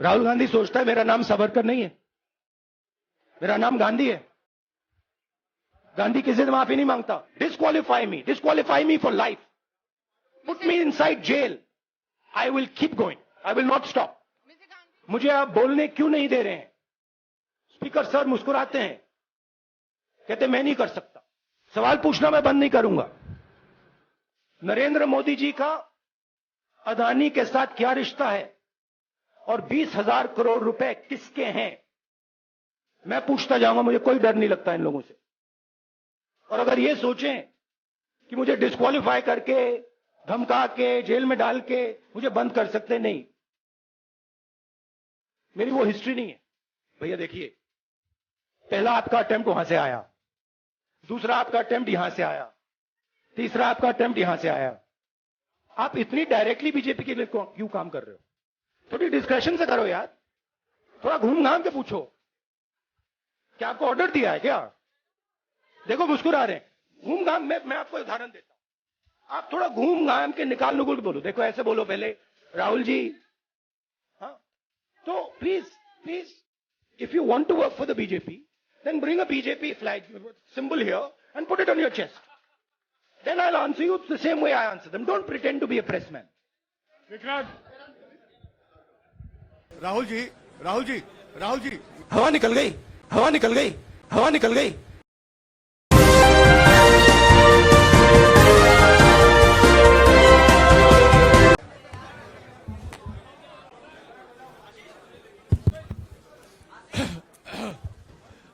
राहुल गांधी सोचता है मेरा नाम सावरकर नहीं है, मेरा नाम गांधी है। गांधी किसी से माफी नहीं मांगता। Disqualify me for life, put me inside jail, I will keep going, I will not stop. मुझे आप बोलने क्यों नहीं दे रहे हैं? स्पीकर सर मुस्कुराते हैं, कहते मैं नहीं कर सकता। सवाल पूछना मैं बंद नहीं करूंगा। नरेंद्र मोदी जी का अदानी के साथ क्या रिश्ता है और 20,000 करोड़ रुपए किसके हैं, मैं पूछता जाऊंगा। मुझे कोई डर नहीं लगता इन लोगों से। और अगर ये सोचें कि मुझे डिस्क्वालीफाई करके, धमका के, जेल में डाल के मुझे बंद कर सकते, नहीं, मेरी वो हिस्ट्री नहीं है। भैया देखिए, पहला आपका अटेम्प्ट वहां से आया, दूसरा आपका अटेम्प्ट यहां से आया, तीसरा आपका अटेम्प्ट यहां से आया। आप इतनी डायरेक्टली बीजेपी के लिए क्यों काम कर रहे हो? थोड़ी डिस्कशन से करो यार, थोड़ा घूम घाम के पूछो। क्या आपको ऑर्डर दिया है क्या? देखो मुस्कुरा रहे हैं। घूम घाम, मैं आपको उदाहरण देता हूं। आप थोड़ा घूम घाम के निकाल नुकुल के बोलो। देखो ऐसे बोलो पहले, राहुल जी, हाँ, तो please if you want to work for the BJP, then bring a BJP flag symbol here and put it on your chest. Then I'll answer you the same way I answer them. Don't pretend to be a pressman. Rahul ji, हवा निकल गई, हवा निकल गई, हवा निकल गई।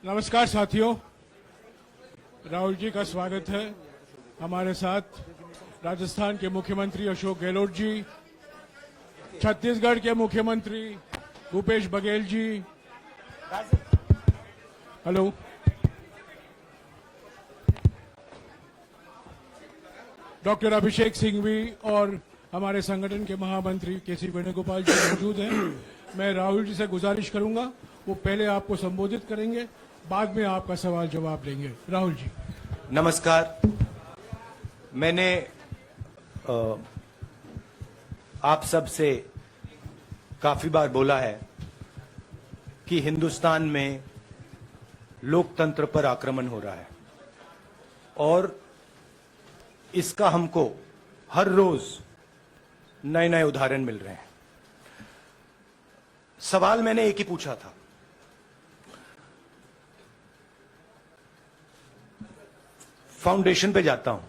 नमस्कार साथियों, राहुल जी का स्वागत है। हमारे साथ राजस्थान के मुख्यमंत्री अशोक गहलोत जी, छत्तीसगढ़ के मुख्यमंत्री भूपेश बघेल जी, हेलो, डॉक्टर अभिषेक सिंघवी और हमारे संगठन के महामंत्री केसी वेणुगोपाल जी मौजूद हैं। मैं राहुल जी से गुजारिश करूंगा, वो पहले आपको संबोधित करेंगे, बाद में आपका सवाल जवाब लेंगे। राहुल जी। नमस्कार। मैंने आप सब से काफी बार बोला है कि हिंदुस्तान में लोकतंत्र पर आक्रमण हो रहा है और इसका हमको हर रोज नए नए उदाहरण मिल रहे हैं। सवाल मैंने एक ही पूछा था, फाउंडेशन पे जाता हूं,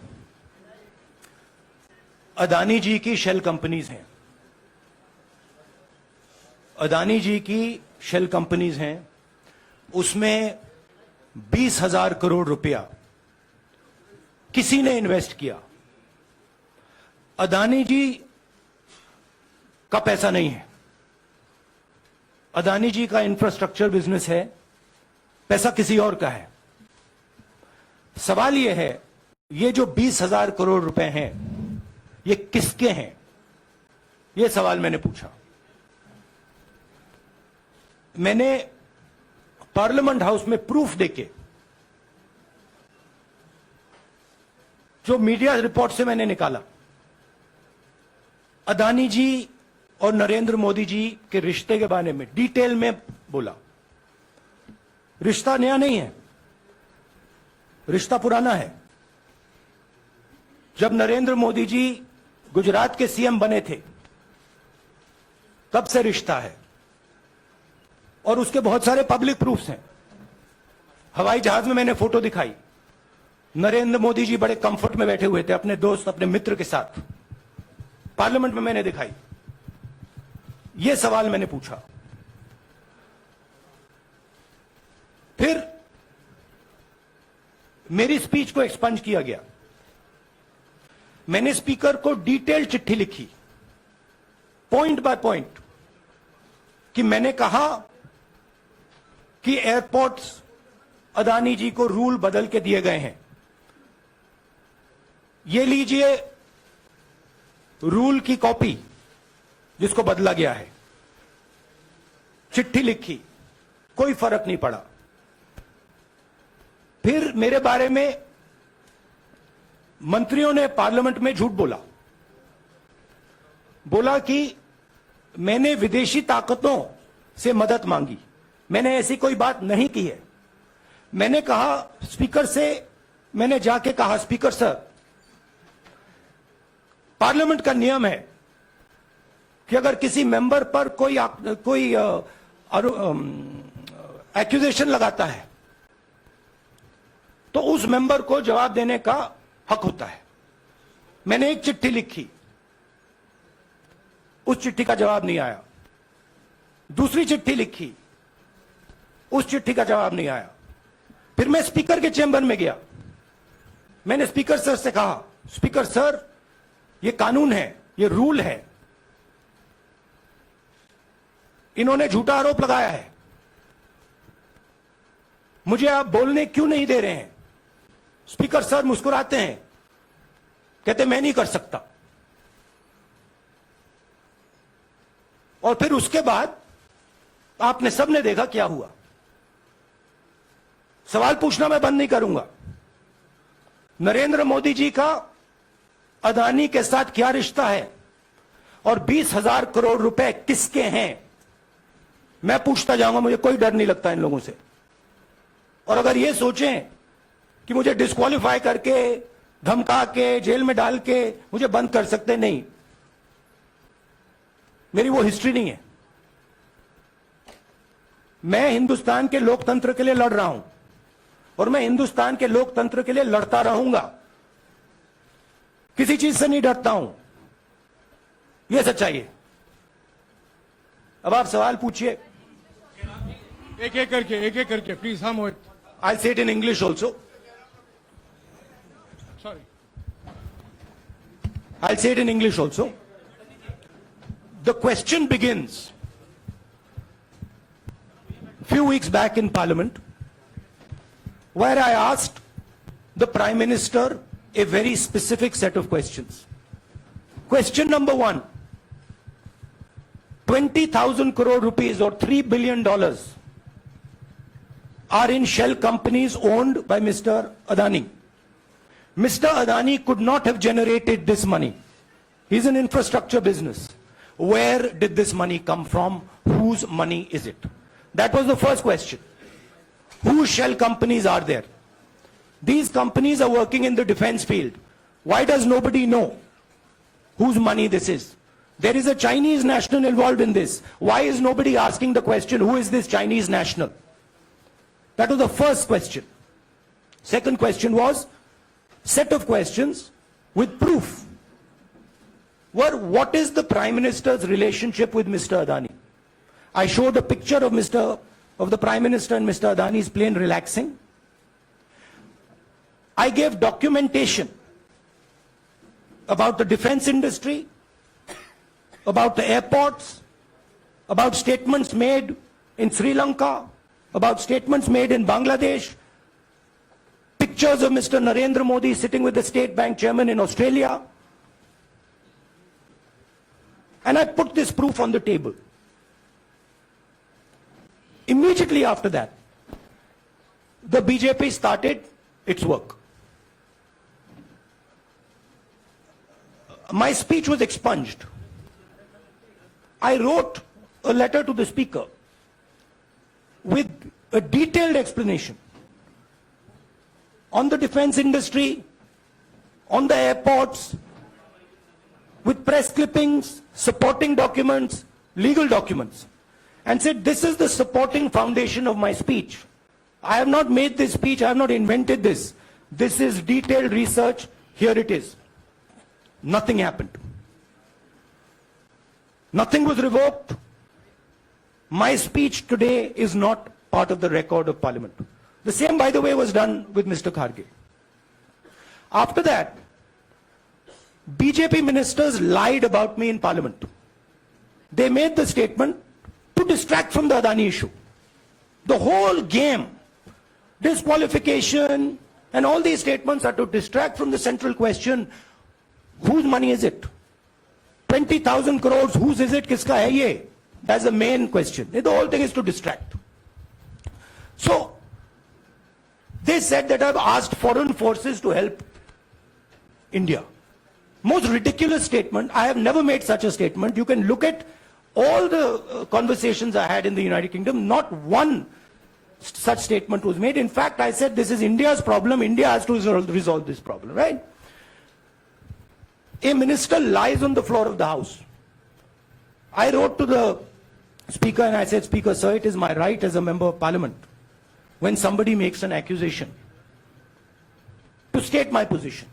अदानी जी की शेल कंपनीज हैं, अदानी जी की शेल कंपनीज हैं, उसमें 20,000 करोड़ रुपया किसी ने इन्वेस्ट किया। अदानी जी का पैसा नहीं है, अदानी जी का इंफ्रास्ट्रक्चर बिजनेस है, पैसा किसी और का है। सवाल यह है, ये जो 20,000 करोड़ रुपए हैं, ये किसके हैं? यह सवाल मैंने पूछा। मैंने पार्लियामेंट हाउस में प्रूफ देके, जो मीडिया रिपोर्ट से मैंने निकाला, अदानी जी और नरेंद्र मोदी जी के रिश्ते के बारे में डिटेल में बोला। रिश्ता नया नहीं है, रिश्ता पुराना है। जब नरेंद्र मोदी जी गुजरात के सीएम बने थे, तब से रिश्ता है और उसके बहुत सारे पब्लिक प्रूफ्स हैं। हवाई जहाज में मैंने फोटो दिखाई, नरेंद्र मोदी जी बड़े कंफर्ट में बैठे हुए थे अपने दोस्त, अपने मित्र के साथ। पार्लियामेंट में मैंने दिखाई। यह सवाल मैंने पूछा। फिर मेरी स्पीच को एक्सपंज किया गया। मैंने स्पीकर को डिटेल चिट्ठी लिखी, पॉइंट बाय पॉइंट, कि मैंने कहा कि एयरपोर्ट्स अदानी जी को रूल बदल के दिए गए हैं। ये लीजिए रूल की कॉपी जिसको बदला गया है। चिट्ठी लिखी, कोई फर्क नहीं पड़ा। फिर मेरे बारे में मंत्रियों ने पार्लियामेंट में झूठ बोला कि मैंने विदेशी ताकतों से मदद मांगी। मैंने ऐसी कोई बात नहीं की है। मैंने कहा स्पीकर से, मैंने जाके कहा स्पीकर सर, पार्लियामेंट का नियम है कि अगर किसी मेंबर पर कोई एक्यूजेशन लगाता है तो उस मेंबर को जवाब देने का हक होता है। मैंने एक चिट्ठी लिखी, उस चिट्ठी का जवाब नहीं आया। दूसरी चिट्ठी लिखी, उस चिट्ठी का जवाब नहीं आया। फिर मैं स्पीकर के चेंबर में गया। मैंने स्पीकर सर से कहा, स्पीकर सर, ये कानून है, ये रूल है, इन्होंने झूठा आरोप लगाया है, मुझे आप बोलने क्यों नहीं दे रहे हैं? स्पीकर सर मुस्कुराते हैं, कहते मैं नहीं कर सकता। और फिर उसके बाद आपने सबने देखा क्या हुआ। सवाल पूछना मैं बंद नहीं करूंगा। नरेंद्र मोदी जी का अदानी के साथ क्या रिश्ता है और 20,000 करोड़ रुपए किसके हैं, मैं पूछता जाऊंगा। मुझे कोई डर नहीं लगता इन लोगों से। और अगर ये सोचें कि मुझे डिस्क्वालीफाई करके, धमका के, जेल में डाल के मुझे बंद कर सकते, नहीं, मेरी वो हिस्ट्री नहीं है। मैं हिंदुस्तान के लोकतंत्र के लिए लड़ रहा हूं और मैं हिंदुस्तान के लोकतंत्र के लिए लड़ता रहूंगा। किसी चीज से नहीं डरता हूं, यह सच्चाई है। अब आप सवाल पूछिए। एक एक करके प्लीज। हम मोहित, I'll say it in English also. Sorry, I'll say it in English also. The question begins few weeks back in Parliament, where I asked the Prime Minister a very specific set of questions. Question number 1, 20,000 crore rupees or $3 billion are in shell companies owned by Mr. Adani. Mr. Adani could not have generated this money. He's an infrastructure business. Where did this money come from? Whose money is it? That was the first question. Whose shell companies are there? These companies are working in the defense field. Why does nobody know whose money this is? There is a Chinese national involved in this. Why is nobody asking the question, who is this Chinese national? That was the first question. Second question was set of questions with proof. What is the Prime Minister's relationship with Mr. Adani? I showed a picture of the Prime Minister and Mr. Adani's plane relaxing. I gave documentation about the defense industry, about the airports, about statements made in Sri Lanka, about statements made in Bangladesh, pictures of Mr. Narendra Modi sitting with the State Bank chairman in Australia. And I put this proof on the table. Immediately after that, the BJP started its work. My speech was expunged. I wrote a letter to the Speaker with a detailed explanation on the defense industry, on the airports, with press clippings, supporting documents, legal documents, and said, this is the supporting foundation of my speech. I have not made this speech, I have not invented this. This is detailed research, here it is. Nothing happened. Nothing was revoked. My speech today is not part of the record of Parliament. The same, by the way, was done with Mr. Kharge. After that, BJP ministers lied about me in Parliament. They made the statement to distract from the Adani issue. The whole game, disqualification, and all these statements are to distract from the central question, whose money is it? 20,000 crores, whose is it? Kiska hai ye? That's the main question. The whole thing is to distract. So, they said that I've asked foreign forces to help India. Most ridiculous statement. I have never made such a statement. You can look at all the conversations I had in the United Kingdom, not one such statement was made. In fact, I said this is India's problem. India has to resolve this problem, right? A minister lies on the floor of the House. I wrote to the Speaker and I said, Speaker, sir, it is my right as a member of Parliament, when somebody makes an accusation, to state my position.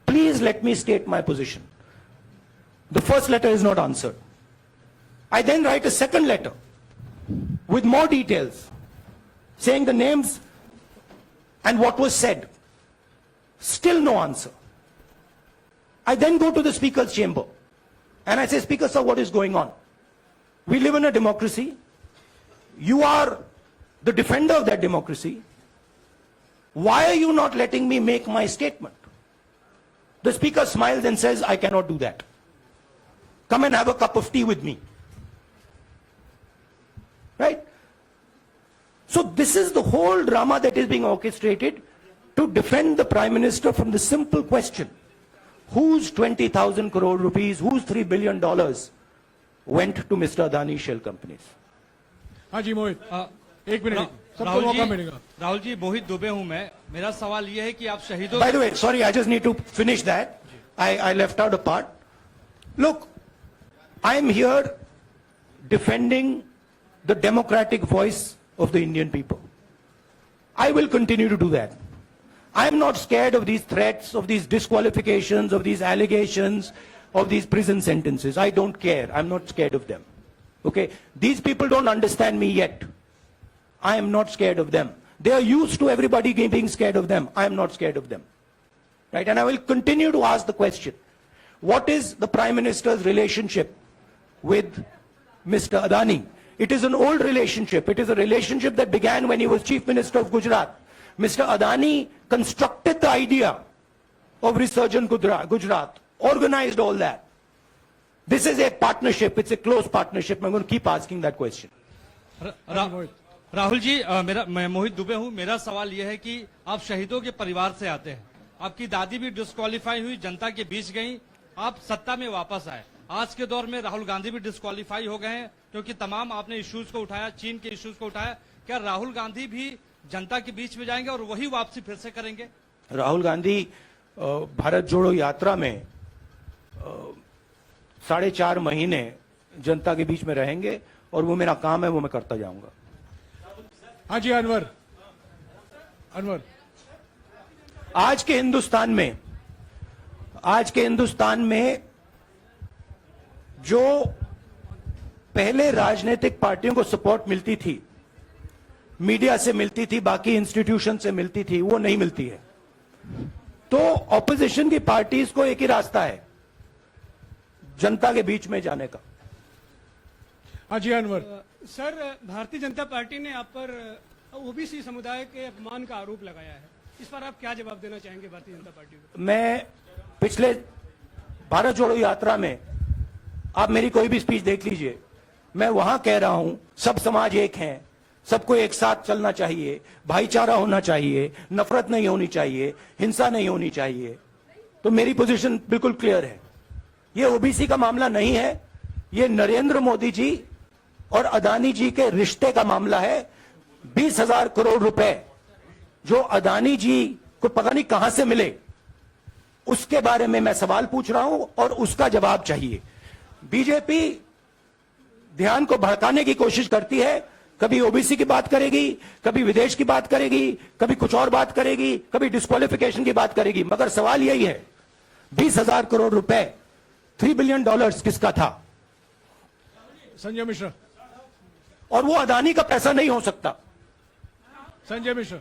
Please let me state my position. The first letter is not answered. I then write a second letter with more details, saying the names and what was said. Still no answer. I then go to the Speaker's chamber and I say, Speaker, sir, what is going on? We live in a democracy. You are the defender of that democracy. Why are you not letting me make my statement? The Speaker smiles and says, I cannot do that. Come and have a cup of tea with me. Right? So this is the whole drama that is being orchestrated to defend the Prime Minister from the simple question: whose 20,000 crore rupees, whose $3 billion went to Mr. Adani shell companies? हाँ जी मोहित, एक minute, सबको राहुल मौका जी, मिलेगा. राहुल जी, मोहित दुबे हूं मैं. मेरा सवाल यह है कि आप शहीदों By the way, sorry, I just need to finish that. I left out a part. Look, I am here defending the democratic voice of the Indian people. I will continue to do that. I am not scared of these threats, of these disqualifications, of these allegations, of these prison sentences. I don't care. I'm not scared of them. Okay? These people don't understand me yet. I am not scared of them. They are used to everybody being scared of them. I am not scared of them. Right? And I will continue to ask the question: what is the Prime Minister's relationship with Mr. Adani? It is an old relationship. It is a relationship that began when he was Chief Minister of Gujarat. Mr. Adani constructed the idea of Resurgent Gujarat, organized all that. This is a partnership. It's a close partnership. I'm going to keep asking that question. Rahul ji, मैं मोहित दुबे हूं. मेरा सवाल यह है कि आप शहीदों के परिवार से आते हैं. आपकी दादी भी डिस्क्वालीफाई हुई, जनता के बीच गई, आप सत्ता में वापस आए. आज के दौर में राहुल गांधी भी डिस्क्वालीफाई हो गए हैं क्योंकि तमाम आपने इश्यूज को उठाया, चीन के इश्यूज को उठाया. क्या राहुल गांधी भी जनता के बीच में जाएंगे और वही वापसी फिर से करेंगे? राहुल गांधी भारत जोड़ो यात्रा में 4.5 महीने जनता के बीच में रहेंगे और वो मेरा काम है, वो मैं करता जाऊंगा. हाँ जी अनवर, आज के हिंदुस्तान में जो पहले राजनीतिक पार्टियों को सपोर्ट मिलती थी, मीडिया से मिलती थी, बाकी इंस्टीट्यूशन से मिलती थी, वो नहीं मिलती है. तो ऑपोजिशन की पार्टीज को एक ही रास्ता है, जनता के बीच में जाने का. हाँ जी अनवर. सर, भारतीय जनता पार्टी ने आप पर ओबीसी समुदाय के अपमान का आरोप लगाया है. इस पर आप क्या जवाब देना चाहेंगे भारतीय जनता पार्टी को? मैं पिछले भारत जोड़ो यात्रा में, आप मेरी कोई भी स्पीच देख लीजिए, मैं वहां कह रहा हूं सब समाज एक हैं, सबको एक साथ चलना चाहिए, भाईचारा होना चाहिए, नफरत नहीं होनी चाहिए, हिंसा नहीं होनी चाहिए. तो मेरी पोजीशन बिल्कुल क्लियर है. ये ओबीसी का मामला नहीं है, ये नरेंद्र मोदी जी और अदानी जी के रिश्ते का मामला है. 20,000 करोड़ रुपए जो अदानी जी को पता नहीं कहां से मिले, उसके बारे में मैं सवाल पूछ रहा हूं और उसका जवाब चाहिए. बीजेपी ध्यान को भड़काने की कोशिश करती है. कभी ओबीसी की बात करेगी, कभी विदेश की बात करेगी, कभी कुछ और बात करेगी, कभी डिस्क्वालिफिकेशन की बात करेगी. मगर सवाल यही है, 20,000 करोड़ रुपए, $3 बिलियन किसका था? संजय मिश्रा. और वो अदानी का पैसा नहीं हो सकता. संजय मिश्रा.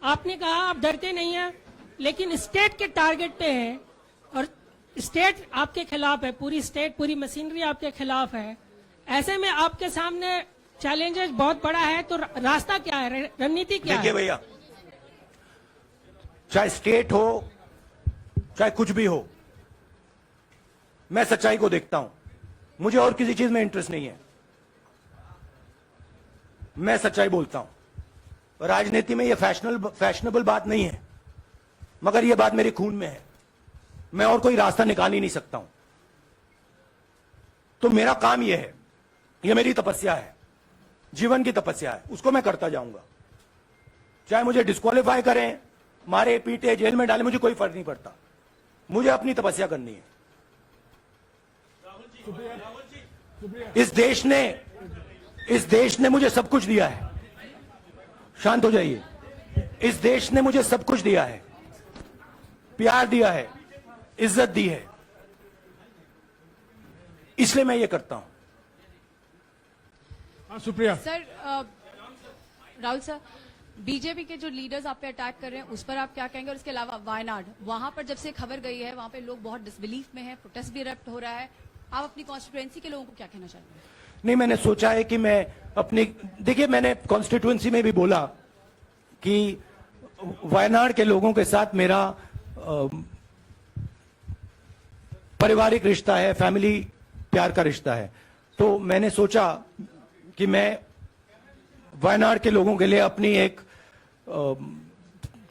आपने कहा आप डरते नहीं हैं, लेकिन स्टेट के टारगेट पे हैं और स्टेट आपके खिलाफ है, पूरी स्टेट, पूरी मशीनरी आपके खिलाफ है. ऐसे में आपके सामने चैलेंजेस बहुत बड़ा है, तो रास्ता क्या है, रणनीति क्या है? देखिए भैया, चाहे स्टेट हो, चाहे कुछ भी हो, मैं सच्चाई को देखता हूं. मुझे और किसी चीज में इंटरेस्ट नहीं है. मैं सच्चाई बोलता हूं. राजनीति में यह फैशनेबल बात नहीं है. मगर यह बात मेरे खून में है, मैं और कोई रास्ता निकाल ही नहीं सकता हूं। तो मेरा काम यह है, यह मेरी तपस्या है, जीवन की तपस्या है, उसको मैं करता जाऊंगा। चाहे मुझे डिस्क्वालीफाई करें, मारे पीटे जेल में डाले, मुझे कोई फर्क नहीं पड़ता, मुझे अपनी तपस्या करनी है। इस देश ने मुझे सब कुछ दिया है। शांत हो जाइए। इस देश ने मुझे सब कुछ दिया है, प्यार दिया है, इज्जत दी है, इसलिए मैं ये करता हूं। हाँ Supriya. Sir Rahul sir, BJP के जो लीडर्स आप पे अटैक कर रहे हैं उस पर आप क्या कहेंगे? और इसके अलावा वायनाड, वहां पर जब से खबर गई है वहां पे लोग बहुत डिसबिलीफ में हैं, प्रोटेस्ट भी इरप्ट हो रहा है, आप अपनी कॉन्स्टिट्यूएंसी के लोगों को क्या कहना चाहते हैं? नहीं, मैंने सोचा है कि मैं अपनी, देखिए मैंने कॉन्स्टिट्यूएंसी में भी बोला कि वायनाड के लोगों के साथ मेरा पारिवारिक रिश्ता है, फैमिली प्यार का रिश्ता है। तो मैंने सोचा कि मैं वायनाड के लोगों के लिए अपनी एक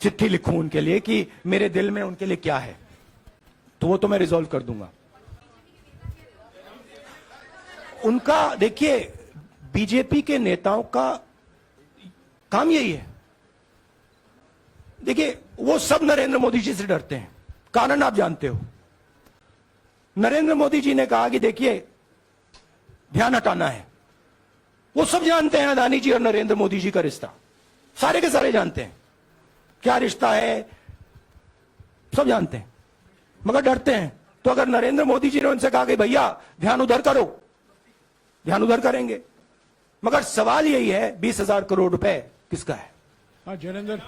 चिट्ठी लिखूं उनके लिए कि मेरे दिल में उनके लिए क्या है, तो वो तो मैं रिजॉल्व कर दूंगा। उनका, देखिए बीजेपी के नेताओं का काम यही है। देखिए वो सब नरेंद्र मोदी जी से डरते हैं, कारण आप जानते हो। नरेंद्र मोदी जी ने कहा कि देखिए ध्यान हटाना है, वो सब जानते हैं अदानी जी और नरेंद्र मोदी जी का रिश्ता, सारे के सारे जानते हैं क्या रिश्ता है, सब जानते हैं, मगर डरते हैं। तो अगर नरेंद्र मोदी जी ने उनसे कहा कि भैया ध्यान उधर करो, ध्यान उधर करेंगे। मगर सवाल यही है 20,000 करोड़ रुपए किसका है? हाँ जयनेंद्र।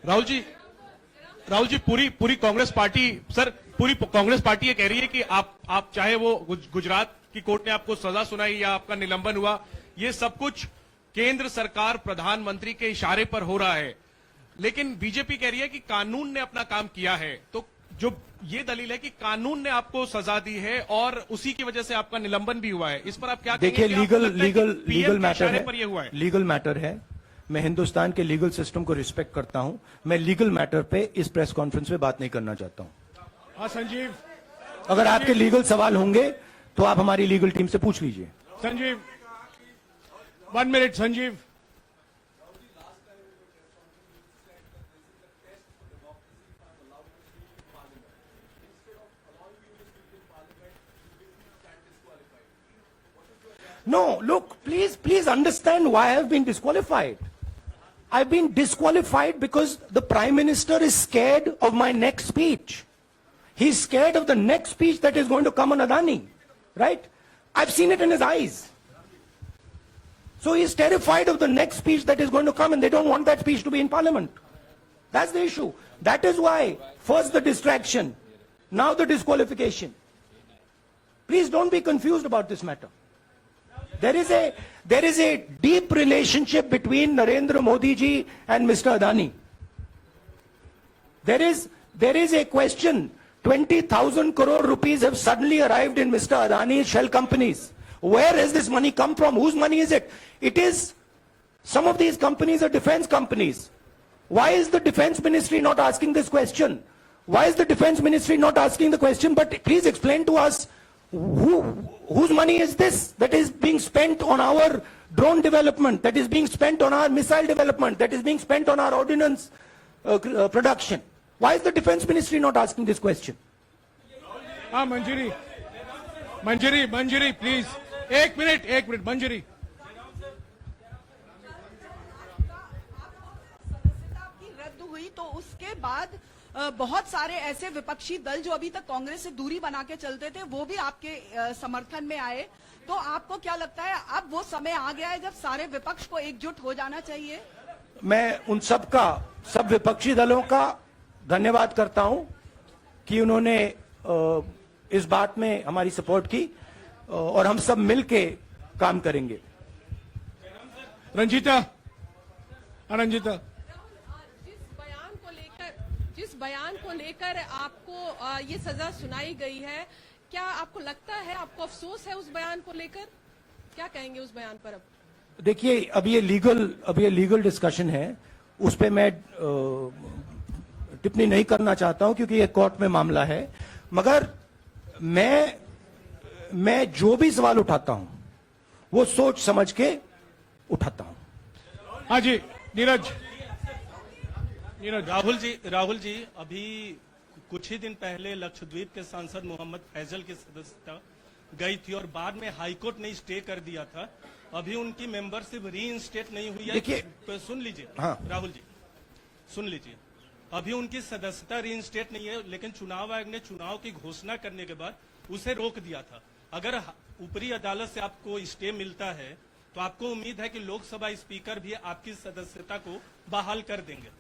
राहुल जी पूरी कांग्रेस पार्टी, सर पूरी कांग्रेस पार्टी ये कह रही है कि आप चाहे वो गुजरात की कोर्ट ने आपको सजा सुनाई या आपका निलंबन हुआ, ये सब कुछ केंद्र सरकार प्रधानमंत्री के इशारे पर हो रहा है। लेकिन बीजेपी कह रही है कि कानून ने अपना काम किया है। तो जो ये दलील है कि कानून ने आपको सजा दी है और उसी की वजह से आपका निलंबन भी हुआ है, इस पर आप क्या देखिए कहेंगे? लीगल मैटर पर ये हुआ है। लीगल मैटर है। मैं हिंदुस्तान के लीगल सिस्टम को रिस्पेक्ट करता हूं। मैं लीगल मैटर पे इस प्रेस कॉन्फ्रेंस में बात नहीं करना चाहता हूं। हाँ संजीव। अगर आपके लीगल सवाल होंगे तो आप हमारी लीगल टीम से पूछ लीजिए। Sanjeev 1 minute. Sanjeev No, look, please understand why I have been disqualified. I've been disqualified because the Prime Minister is scared of my next speech. He's scared of the next speech that is going to come on Adani, right? I've seen it in his eyes. So he's terrified of the next speech that is going to come, and they don't want that speech to be in Parliament. That's the issue. That is why, first the distraction, now the disqualification. Please don't be confused about this matter. There is a deep relationship between Narendra Modi ji and Mr. Adani. There is a question. 20,000 crore rupees have suddenly arrived in Mr. Adani's shell companies. Where has this money come from? Whose money is it? It is, some of these companies are defense companies. Why is the defense ministry not asking this question? Why is the defense ministry not asking the question? But please explain to us, whose money is this that is being spent on our drone development, that is being spent on our missile development, that is being spent on our ordnance production? Why is the defense ministry not asking this question? हाँ मंजरी please एक minute मंजरी। सदस्यता की रद्द हुई तो उसके बाद बहुत सारे ऐसे विपक्षी दल जो अभी तक कांग्रेस से दूरी बना के चलते थे वो भी आपके समर्थन में आए। तो आपको क्या लगता है अब वो समय आ गया है जब सारे विपक्ष को एकजुट हो जाना चाहिए? मैं उन सब विपक्षी दलों का धन्यवाद करता हूं कि उन्होंने इस बात में हमारी सपोर्ट की और हम सब मिलके काम करेंगे। रंजीता जिस बयान को लेकर आपको ये सजा सुनाई गई है, क्या आपको लगता है, आपको अफसोस है उस बयान को लेकर? क्या कहेंगे उस बयान पर? अब देखिए अब ये लीगल डिस्कशन है, उस पे मैं टिप्पणी नहीं करना चाहता हूं क्योंकि ये कोर्ट में मामला है, मगर मैं जो भी सवाल उठाता हूं वो सोच समझ के उठाता हूं। हाँ जी, नीरज। राहुल जी अभी कुछ ही दिन पहले लक्षद्वीप के सांसद मोहम्मद फैजल की सदस्यता गई थी और बाद में हाईकोर्ट ने स्टे कर दिया था। अभी उनकी मेंबरशिप रीइंस्टेट नहीं हुई है। देखिए, सुन लीजिए। हाँ। राहुल जी सुन लीजिए, अभी उनकी सदस्यता रीइंस्टेट नहीं है, लेकिन चुनाव आयोग ने चुनाव की घोषणा करने के बाद उसे रोक दिया था। अगर ऊपरी अदालत से आपको स्टे मिलता है तो आपको उम्मीद है कि लोकसभा स्पीकर भी आपकी सदस्यता को बहाल कर देंगे?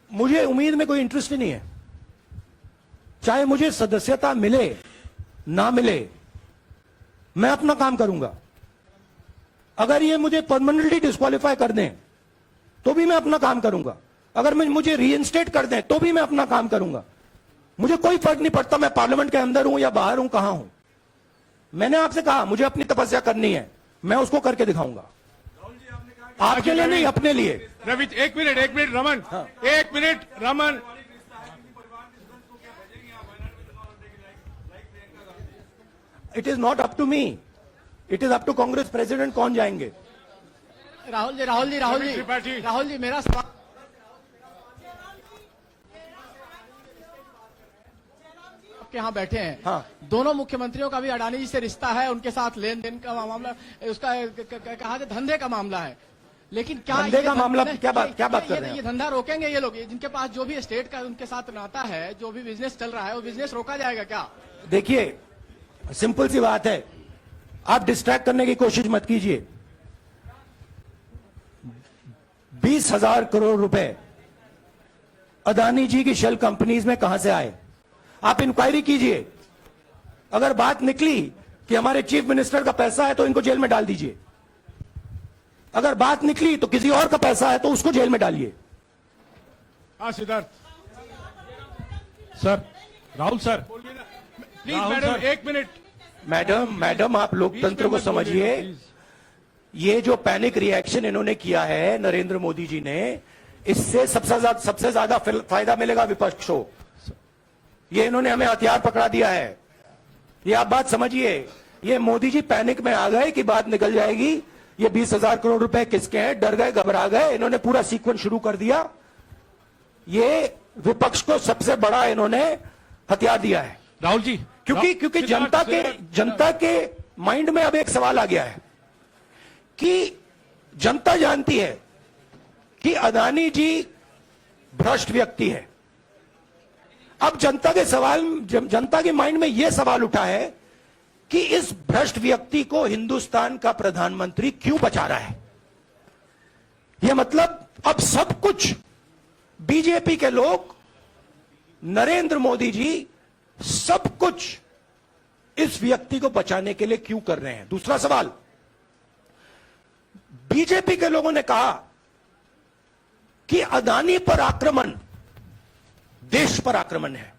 मुझे उम्मीद में कोई इंटरेस्ट ही नहीं है। चाहे मुझे सदस्यता मिले ना मिले, मैं अपना काम करूंगा। अगर ये मुझे परमानेंटली डिस्क्वालीफाई कर दें तो भी मैं अपना काम करूंगा। अगर मुझे रीइंस्टेट कर दें तो भी मैं अपना काम करूंगा। मुझे कोई फर्क नहीं पड़ता मैं पार्लियामेंट के अंदर हूं या बाहर हूं, कहां हूं। मैंने आपसे कहा मुझे अपनी तपस्या करनी है, मैं उसको करके दिखाऊंगा। आपके लिए नहीं, अपने लिए। रवि, एक मिनट रमन। हाँ। एक minute Raman. It is not up to me, it is up to Congress president कौन जाएंगे। राहुल जी मेरा सवाल आपके यहाँ बैठे हैं। हाँ। दोनों मुख्यमंत्रियों का भी अडानी जी से रिश्ता है, उनके साथ लेन देन का मामला, उसका कहा जाए धंधे का मामला है। लेकिन क्या धंधे का मामला क्या बात कर रहे हैं? ये धंधा रोकेंगे ये लोग? जिनके पास जो भी स्टेट का उनके साथ नाता है, जो भी बिजनेस चल रहा है, वो बिजनेस रोका जाएगा क्या? देखिए, सिंपल सी बात है, आप डिस्ट्रैक्ट करने की कोशिश मत कीजिए। 20,000 करोड़ रुपए अदानी जी की शेल कंपनीज में कहां से आए? आप इंक्वायरी कीजिए। अगर बात निकली कि हमारे चीफ मिनिस्टर का पैसा है तो इनको जेल में डाल दीजिए। अगर बात निकली तो किसी और का पैसा है तो उसको जेल में डालिए। हाँ Siddharth sir, Rahul sir, please madam, एक मिनट। मैडम आप लोकतंत्र को समझिए। ये जो पैनिक रिएक्शन इन्होंने किया है नरेंद्र मोदी जी ने, इससे सबसे ज्यादा फायदा मिलेगा विपक्ष को। ये इन्होंने हमें हथियार पकड़ा दिया है। ये आप बात समझिए। ये मोदी जी पैनिक में आ गए कि बात निकल जाएगी, ये 20,000 करोड़ रुपए किसके हैं, डर गए, घबरा गए। इन्होंने पूरा सीक्वेंस शुरू कर दिया। ये विपक्ष को सबसे बड़ा इन्होंने हथियार दिया है। राहुल जी, क्योंकि जनता के माइंड में अब एक सवाल आ गया है कि जनता जानती है कि अदानी जी भ्रष्ट व्यक्ति है। अब जनता के माइंड में यह सवाल उठा है कि इस भ्रष्ट व्यक्ति को हिंदुस्तान का प्रधानमंत्री क्यों बचा रहा है। यह मतलब अब सब कुछ बीजेपी के लोग, नरेंद्र मोदी जी सब कुछ इस व्यक्ति को बचाने के लिए क्यों कर रहे हैं। दूसरा सवाल, बीजेपी के लोगों ने कहा कि अदानी पर आक्रमण देश पर आक्रमण है।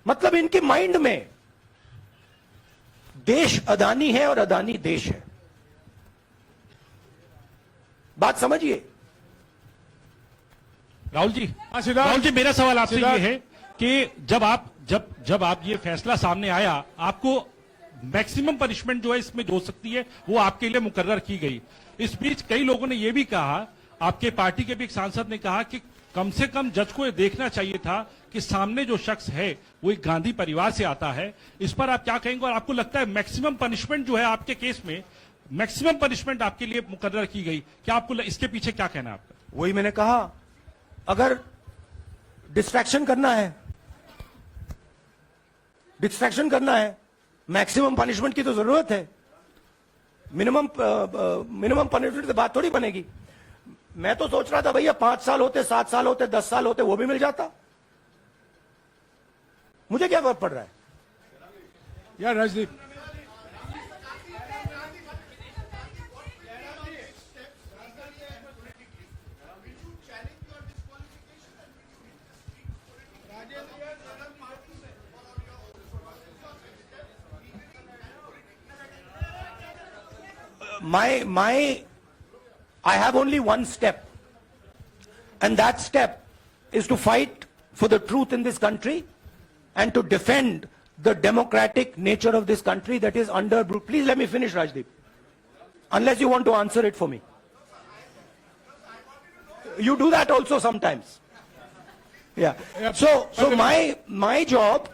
मतलब इनके माइंड में देश अदानी है और अदानी देश है। बात समझिए। राहुल जी, मेरा सवाल आपसे ये है कि जब आप ये फैसला सामने आया, आपको मैक्सिमम पनिशमेंट जो है इसमें हो सकती है वो आपके लिए मुकर्रर की गई। इस बीच कई लोगों ने यह भी कहा, आपके पार्टी के भी एक सांसद ने कहा कि कम से कम जज को यह देखना चाहिए था कि सामने जो शख्स है वो एक गांधी परिवार से आता है। इस पर आप क्या कहेंगे? और आपको लगता है मैक्सिमम पनिशमेंट जो है आपके केस में, मैक्सिमम पनिशमेंट आपके लिए मुकर्रर की गई, क्या आपको इसके पीछे क्या कहना है आपका? वही मैंने कहा, अगर डिस्ट्रैक्शन करना है, मैक्सिमम पनिशमेंट की तो जरूरत है। मिनिमम पनिशमेंट से बात थोड़ी बनेगी। मैं तो सोच रहा था भैया 5 साल होते, 7 साल होते, 10 साल होते, वो भी मिल जाता। मुझे क्या फर्क पड़ रहा है यार। Rajdeep, I have only one step, and that step is to fight for the truth in this country and to defend the democratic nature of this country that is under... Please let me finish, Rajdeep. Unless you want to answer it for me. You do that also sometimes. Yeah. So my job,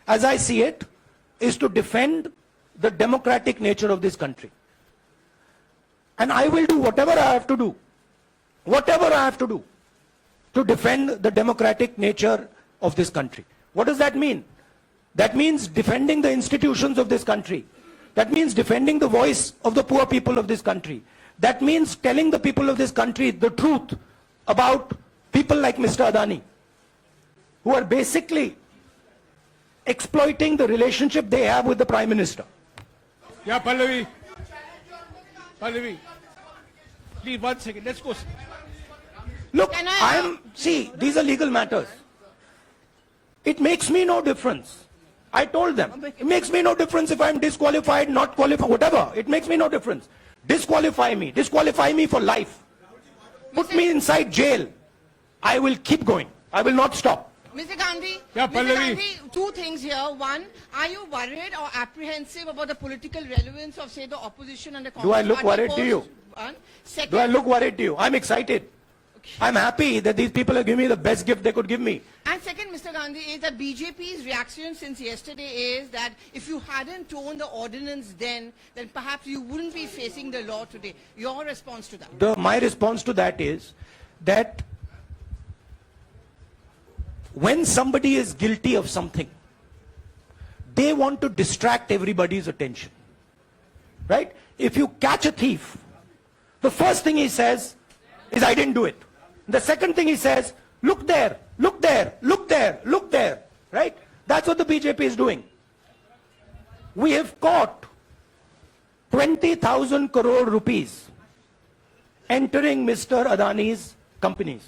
as I see it, is to defend the democratic nature of this country. And I will do whatever I have to do. Whatever I have to do to defend the democratic nature of this country. What does that mean? That means defending the institutions of this country. That means defending the voice of the poor people of this country. That means telling the people of this country the truth about people like Mr. Adani, who are basically exploiting the relationship they have with the Prime Minister. Yeah, Pallavi. Please, 1 second. Let's go. Look, see, these are legal matters. It makes me no difference. I told them, it makes me no difference if I'm disqualified, not qualified, whatever. It makes me no difference. Disqualify me for life. Put me inside jail. I will keep going. I will not stop. Mr. Gandhi, Yeah, Mr. Pallavi. Gandhi, two things here. One, are you worried or apprehensive about the political relevance of, say, the opposition and the Congress Do I look party worried to you? One. Second, Do I look worried to you? I'm excited. I'm happy that these people are giving me the best gift they could give me. And second, Mr. Gandhi, is that BJP's reaction since yesterday is that if you hadn't torn the ordinance then perhaps you wouldn't be facing the law today. Your response to that? My response to that is that when somebody is guilty of something, they want to distract everybody's attention. Right? If you catch a thief, the first thing he says is, I didn't do it. The second thing he says, look there, look there, look there, look there. Right? That's what the BJP is doing. We have caught 20,000 crore rupees entering Mr. Adani's companies.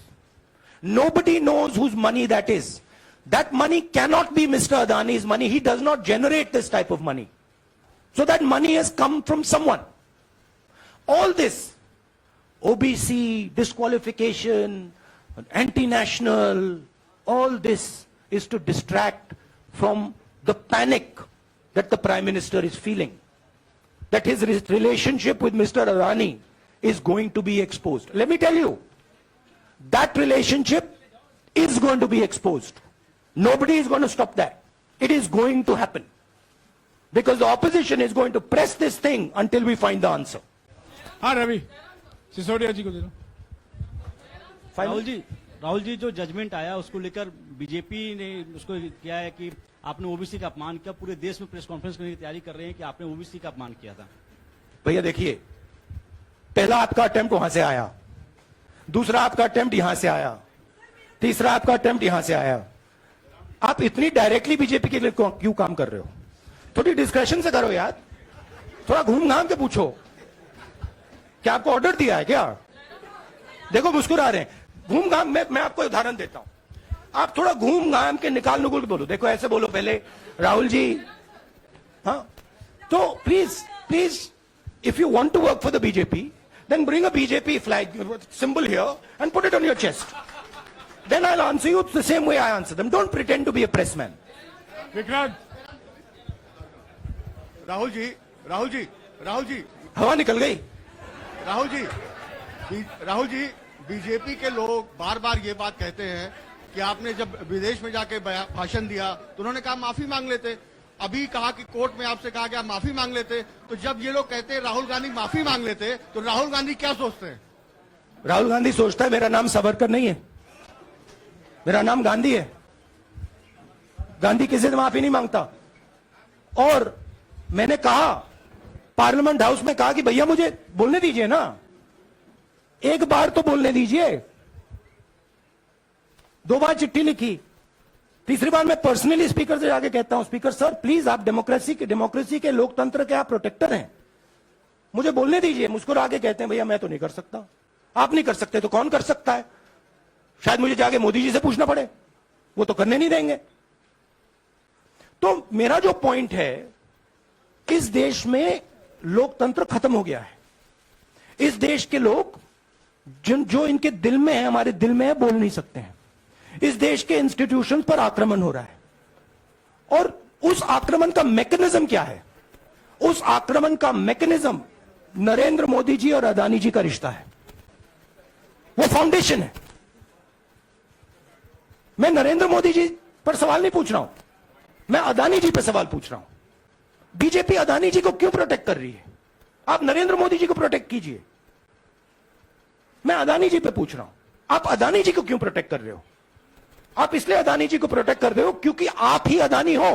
Nobody knows whose money that is. That money cannot be Mr. Adani's money. He does not generate this type of money. So that money has come from someone. All this, OBC, disqualification, anti-national, all this is to distract from the panic that the Prime Minister is feeling. That his relationship with Mr. Adani is going to be exposed. Let me tell you, that relationship is going to be exposed. Nobody is going to stop that. It is going to happen. Because the opposition is going to press this thing until we find the answer. हाँ रवि सिसोदिया जी को दे दो. राहुल जी जो judgement आया उसको लेकर BJP ने उसको किया है कि आपने ओबीसी का अपमान किया. पूरे देश में प्रेस कॉन्फ्रेंस करने की तैयारी कर रहे हैं कि आपने ओबीसी का अपमान किया था. भैया देखिए, पहला आपका अटेम्प्ट वहां से आया, दूसरा आपका अटेम्प्ट यहां से आया, तीसरा आपका अटेम्प्ट यहां से आया. आप इतनी डायरेक्टली बीजेपी के लिए क्यों काम कर रहे हो? थोड़ी डिस्कशन से करो यार. थोड़ा घूम घाम के पूछो. क्या आपको ऑर्डर दिया है क्या? देखो मुस्कुरा रहे हैं. घूम घाम मैं आपको उदाहरण देता हूं. आप थोड़ा घूम घाम के निकाल नुकुल के बोलो. देखो ऐसे बोलो पहले, राहुल जी. हाँ, तो please if you want to work for the BJP, then bring a BJP flag symbol here and put it on your chest. Then I'll answer you the same way I answer them. Don't pretend to be a pressman. Vikrant. Rahul ji हवा निकल गई. Rahul ji BJP के लोग बार बार ये बात कहते हैं कि आपने जब विदेश में जाके भाषण दिया तो उन्होंने कहा माफी मांग लेते. अभी कहा कि कोर्ट में आपसे कहा गया माफी मांग लेते. तो जब ये लोग कहते हैं राहुल गांधी माफी मांग लेते तो राहुल गांधी क्या सोचते हैं? राहुल गांधी सोचता है मेरा नाम सावरकर नहीं है, मेरा नाम गांधी है. गांधी किसी से माफी नहीं मांगता. और मैंने कहा, पार्लियामेंट हाउस में कहा कि भैया मुझे बोलने दीजिए ना, एक बार तो बोलने दीजिए. 2 बार चिट्ठी लिखी, तीसरी बार मैं पर्सनली स्पीकर से जाके कहता हूं, स्पीकर सर प्लीज, आप डेमोक्रेसी के लोकतंत्र के आप प्रोटेक्टर हैं, मुझे बोलने दीजिए. मुस्कुरा के कहते हैं भैया मैं तो नहीं कर सकता. आप नहीं कर सकते तो कौन कर सकता है? शायद मुझे जाके मोदी जी से पूछना पड़े, वो तो करने नहीं देंगे. तो मेरा जो पॉइंट है, इस देश में लोकतंत्र खत्म हो गया है. इस देश के लोग जो इनके दिल में है, हमारे दिल में है, बोल नहीं सकते हैं. इस देश के इंस्टीट्यूशन पर आक्रमण हो रहा है। और उस आक्रमण का मैकेनिज्म क्या है? उस आक्रमण का मैकेनिज्म नरेंद्र मोदी जी और अदानी जी का रिश्ता है, वो फाउंडेशन है। मैं नरेंद्र मोदी जी पर सवाल नहीं पूछ रहा हूं, मैं अदानी जी पर सवाल पूछ रहा हूं। बीजेपी अदानी जी को क्यों प्रोटेक्ट कर रही है? आप नरेंद्र मोदी जी को प्रोटेक्ट कीजिए। मैं अदानी जी पे पूछ रहा हूं, आप अदानी जी को क्यों प्रोटेक्ट कर रहे हो? आप इसलिए अदानी जी को प्रोटेक्ट कर रहे हो क्योंकि आप ही अदानी हो।